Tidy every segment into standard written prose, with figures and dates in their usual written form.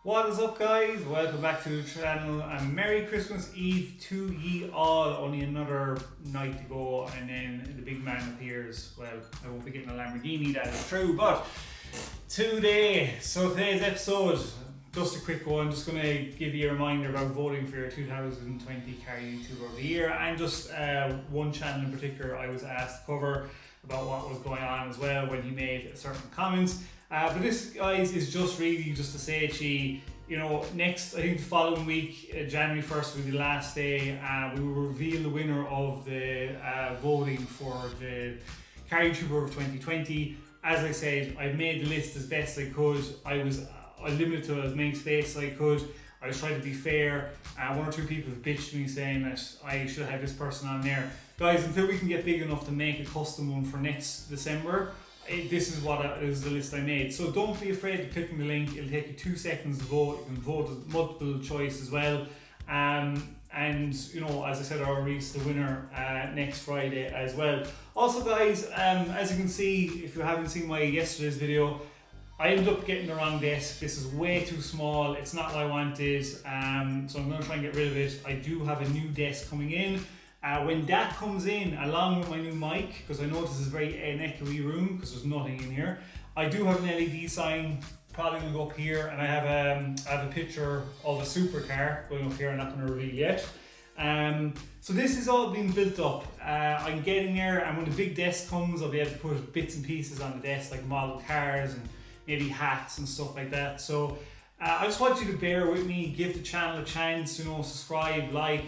What is up, guys? Welcome back to the channel and Merry Christmas Eve to ye all. Only another night to go and then the big man appears. Well, I won't be getting a Lamborghini, that is true, but today's episode, just a quick one, just going to give you a reminder about voting for your 2020 Car YouTuber of the Year, and just one channel in particular I was asked to cover about what was going on as well when he made certain comments. But this, guys, is just really just to say to you, next, I think the following week, January 1st will be the last day, we will reveal the winner of the voting for the Car YouTuber of 2020. As I said, I made the list as best I could. I limited to as many space as I could. I was trying to be fair. One or two people have bitched me saying that I should have this person on there. Guys, until we can get big enough to make a custom one for next December, this is is the list I made. So don't be afraid of clicking the link. It'll take you 2 seconds to vote. You can vote as multiple choice as well. And as I said, I'll release the winner next Friday as well. Also, guys, as you can see, if you haven't seen my yesterday's video, I ended up getting the wrong desk. This is way too small. It's not what I wanted. So I'm going to try and get rid of it. I do have a new desk coming in. When that comes in, along with my new mic, because I know this is a very echoey room because there's nothing in here, I do have an LED sign probably going to go up here, and I have a picture of a supercar going up here. I'm not going to reveal yet. So this is all being built up. I'm getting there, and when the big desk comes, I'll be able to put bits and pieces on the desk, like model cars and maybe hats and stuff like that. So I just want you to bear with me, give the channel a chance, subscribe, like,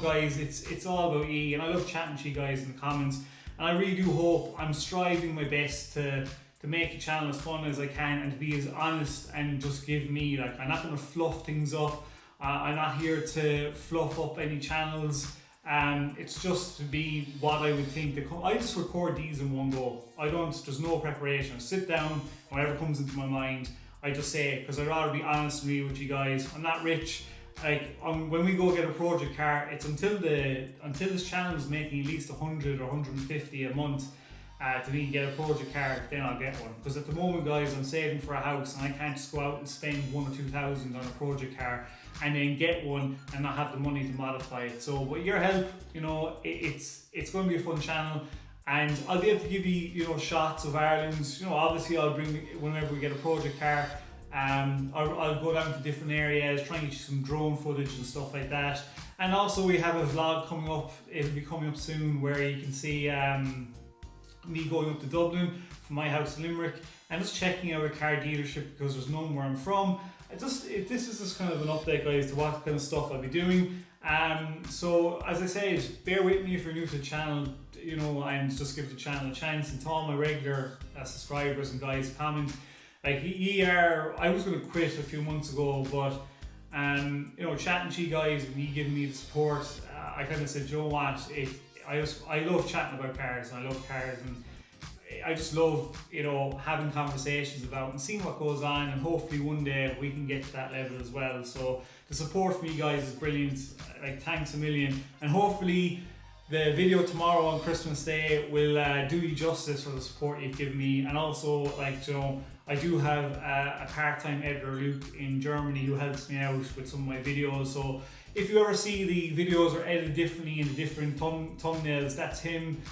guys, it's all about you, and I love chatting to you guys in the comments, and I really do hope, I'm striving my best to make the channel as fun as I can and to be as honest and just give me, I'm not going to fluff things up. I'm not here to fluff up any channels. It's just to be what I would think. I just record these in one go. There's no preparation. I sit down, whatever comes into my mind, I just say it, because I'd rather be honest and real with you guys. I'm not rich. When we go get a project car, it's until this channel is making at least 100 or 150 a month to me get a project car, then I'll get one. Because at the moment, guys, I'm saving for a house, and I can't just go out and spend 1,000 or 2,000 on a project car and then get one and not have the money to modify it. So with your help, it's going to be a fun channel. And I'll be able to give you, shots of Ireland. Obviously I'll bring, whenever we get a project car, I'll go down to different areas, try and get you some drone footage and stuff like that. And also we have a vlog coming up, it'll be coming up soon, where you can see me going up to Dublin from my house in Limerick and just checking out a car dealership, because there's none where I'm from. This is just kind of an update, guys, to what kind of stuff I'll be doing. So as I said, bear with me if you're new to the channel, and just give the channel a chance. And to all my regular subscribers and guys, comment. I was going to quit a few months ago, but chatting to you guys and you giving me the support, I kind of said, you know what, I love chatting about cars, and I love cars, and I just love, having conversations about and seeing what goes on, and hopefully one day we can get to that level as well. So the support from you guys is brilliant. Thanks a million, and hopefully the video tomorrow on Christmas Day will do you justice for the support you've given me. And also, I do have a part-time editor, Luke, in Germany, who helps me out with some of my videos. So if you ever see the videos are edited differently in different thumbnails, that's him.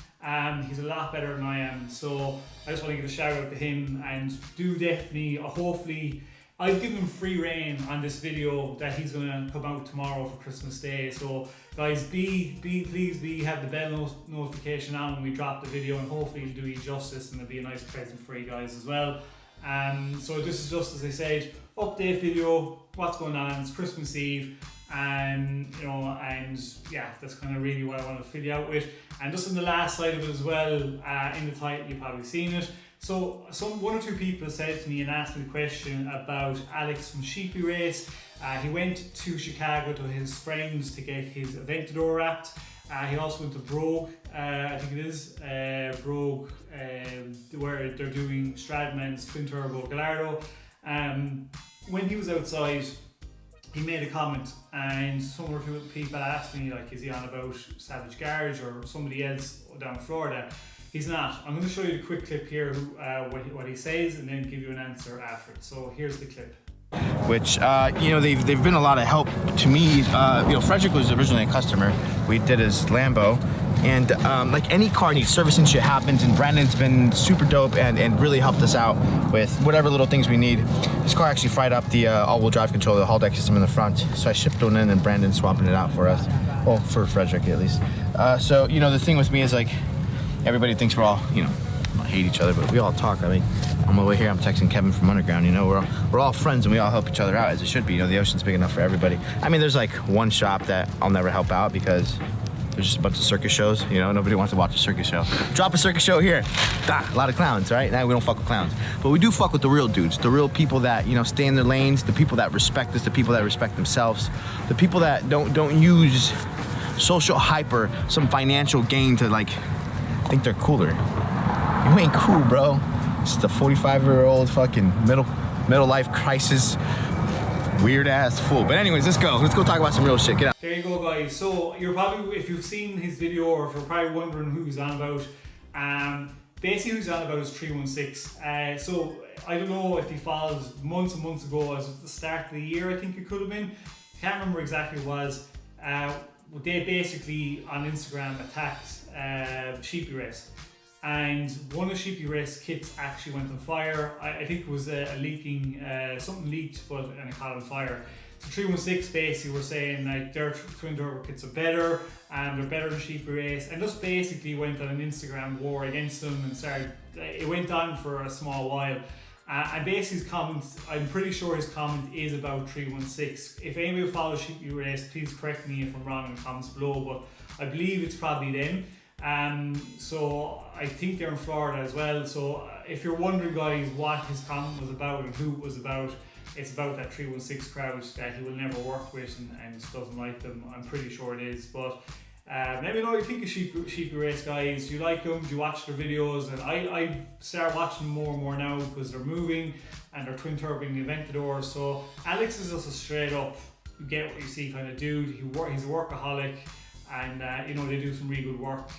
He's a lot better than I am. So I just want to give a shout out to him, and do definitely, hopefully, I've given him free reign on this video that he's going to come out tomorrow for Christmas Day. So guys, please have the bell notification on when we drop the video, and hopefully it'll do you justice, and it'll be a nice present for you guys as well. So this is just, as I said, update video, what's going on. It's Christmas Eve, and yeah, that's kind of really what I want to fill you out with. And just on the last slide of it as well, in the title, you've probably seen it. So one or two people said to me and asked me a question about Alex from Sheepy race. He went to Chicago to his friends to get his Aventador wrapped. He also went to Brogue, I think it is, Brogue, where they're doing Stradman's twin turbo Gallardo. When he was outside, he made a comment, and some or two people asked me, is he on about Savage Garage or somebody else down in Florida? He's not. I'm going to show you the quick clip here, what he says, and then give you an answer after it. So here's the clip. which you know, they've been a lot of help to me. You know, Frederick was originally a customer. We did his Lambo, and like any car needs servicing, shit happens, and Brandon's been super dope and really helped us out with whatever little things we need. This car actually fried up the all-wheel drive controller, the Hall deck system in the front, so I shipped one in and Brandon's swapping it out for us. Well, for Frederick at least. So, you know, the thing with me is like, everybody thinks we're all, you know, hate each other, but we all talk. I mean, on my way here, I'm texting Kevin from Underground. You know, we're all friends and we all help each other out, as it should be. You know, the ocean's big enough for everybody. I mean, there's like one shop that I'll never help out because there's just a bunch of circus shows. You know, nobody wants to watch a circus show. Drop a circus show here. A lot of clowns, right? Now we don't fuck with clowns, but we do fuck with the real dudes, the real people that, you know, stay in their lanes, the people that respect us, the people that respect themselves, the people that don't use social hype or some financial gain to like think they're cooler. You ain't cool, bro. It's the 45-year-old fucking middle life crisis weird ass fool. But anyways, let's go talk about some real shit. Get out. There you go, guys. So you're probably, if you've seen his video, or if you're probably wondering who he's on about, basically who he's on about is 316. So I don't know if he follows months and months ago, as at the start of the year, I think it could have been. Can't remember exactly what it was. They basically on Instagram attacked Sheepy Race. And one of Sheepy Race kits actually went on fire. I think it was a leaking, something leaked, and it caught on fire. So 316 basically were saying like their twin turbo kits are better, and they're better than Sheepy Race, and just basically went on an Instagram war against them and started. It went on for a small while. And basically his comment, I'm pretty sure his comment is about 316. If anybody follows Sheepy Race, please correct me if I'm wrong in the comments below, but I believe it's probably them. So I think they're in Florida as well. So if you're wondering, guys, what his comment was about and who it was about, it's about that 316 crowd that he will never work with and just doesn't like them. I'm pretty sure it is. But let me know what you think of Sheepy Race, guys. Do you like them? Do you watch their videos? And I start watching them more and more now because they're moving and they're twin turboing the Aventador. So Alex is just a straight up, you get what you see kind of dude. He's a workaholic. And you know, they do some really good work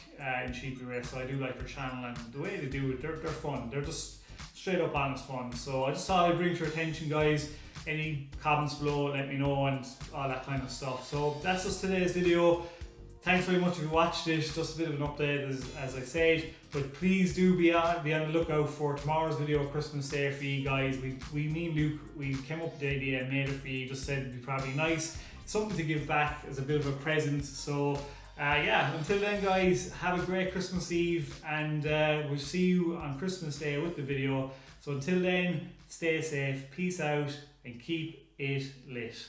in Sheepy Race, so I do like their channel and the way they do it. They're fun. They're just straight up honest fun. So I just thought I'd bring to your attention, guys. Any comments below, let me know, and all that kind of stuff. So that's just today's video. Thanks very much if you watched it. Just a bit of an update, as I said. But please do be on the lookout for tomorrow's video, Christmas Day for you guys. Me and Luke, we came up with the idea and made it for you. Just said it'd be probably nice. Something to give back as a bit of a present. So yeah, until then, guys, have a great Christmas Eve, and we'll see you on Christmas Day with the video. So until then, stay safe, peace out, and keep it lit.